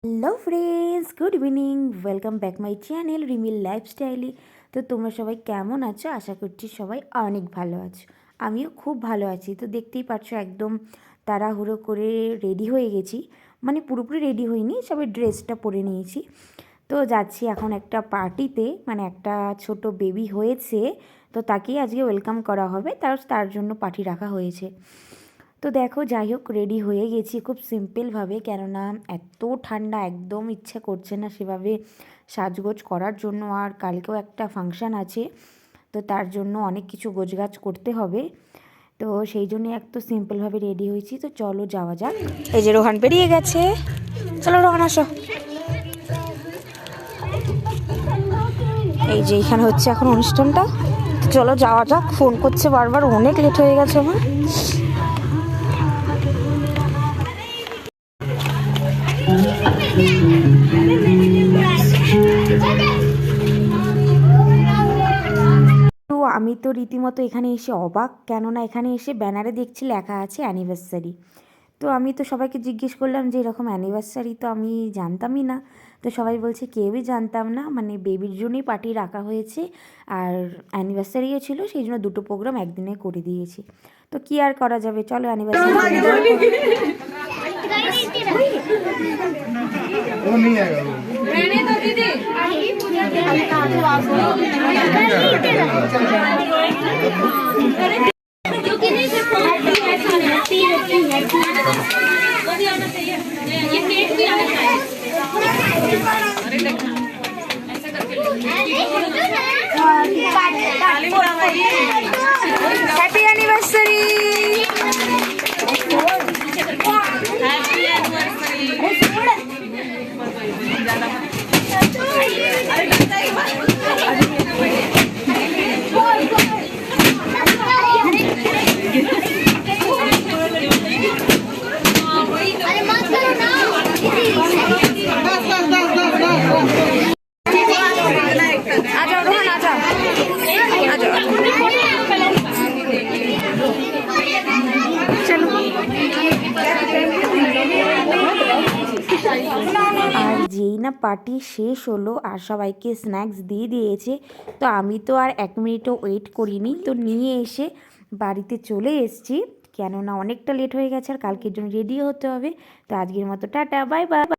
Hello friends, good evening. Welcome back my channel Rimil লাইফস্টাইলে। তো তোমরা সবাই কেমন আছো? আশা করছি সবাই অনেক ভালো আছো। আমিও খুব ভালো আছি। তো দেখতেই পাচ্ছ একদম তাড়াহুড়ো করে রেডি হয়ে গেছি, মানে পুরোপুরি রেডি হইনি, সবাই ড্রেসটা পরে নিয়েছি। তো যাচ্ছি এখন একটা পার্টিতে, মানে একটা ছোট বেবি হয়েছে, তো তাকেই আজকে ওয়েলকাম করা হবে, তার জন্য পার্টি রাখা হয়েছে। তো দেখো, যাই হোক রেডি হয়ে গেছি খুব সিম্পলভাবে, কেননা এত ঠান্ডা, একদম ইচ্ছে করছে না সেভাবে সাজগোজ করার জন্য। আর কালকেও একটা ফাংশান আছে, তো তার জন্য অনেক কিছু গোছগাছ করতে হবে। তো সেই জন্য একটু সিম্পলভাবে রেডি হয়েছি। তো চলো যাওয়া যাক। এই যে রোহান বেরিয়ে গেছে, চলো রোহান আসো। এই যে এখানে হচ্ছে এখন অনুষ্ঠানটা, চলো যাওয়া যাক। ফোন করছে বারবার, অনেক লেট হয়ে গেছে আমার। তো আমি তো রীতিমতো এখানে এসে অবাক, কেননা এখানে এসে ব্যানারে দেখছি লেখা আছে অ্যানিভার্সারি। তো আমি তো সবাইকে জিজ্ঞেস করলাম যে এরকম অ্যানিভার্সারি তো আমি জানতামই না। তো সবাই বলছে কেউই জানতাম না, মানে বেবির জন্যই পার্টি রাখা হয়েছে, আর অ্যানিভার্সারিও ছিল, সেই জন্য দুটো প্রোগ্রাম একদিনে করে দিয়েছি। তো কি আর করা যাবে, চলো অ্যানিভার্সারি। Happy anniversary. আর যেই না পার্টি শেষ হলো আর সবাইকে স্ন্যাক্স দিয়ে দিয়েছে, তো আমি তো আর 1 মিনিটও ওয়েট করিনি, তো নিয়ে এসে বাড়িতে চলে এসেছি, কেননা অনেকটা লেট হয়ে গেছে আর কালকের জন্য রেডি হতে হবে। তো আজকের মতো টাটা, বাই বাই।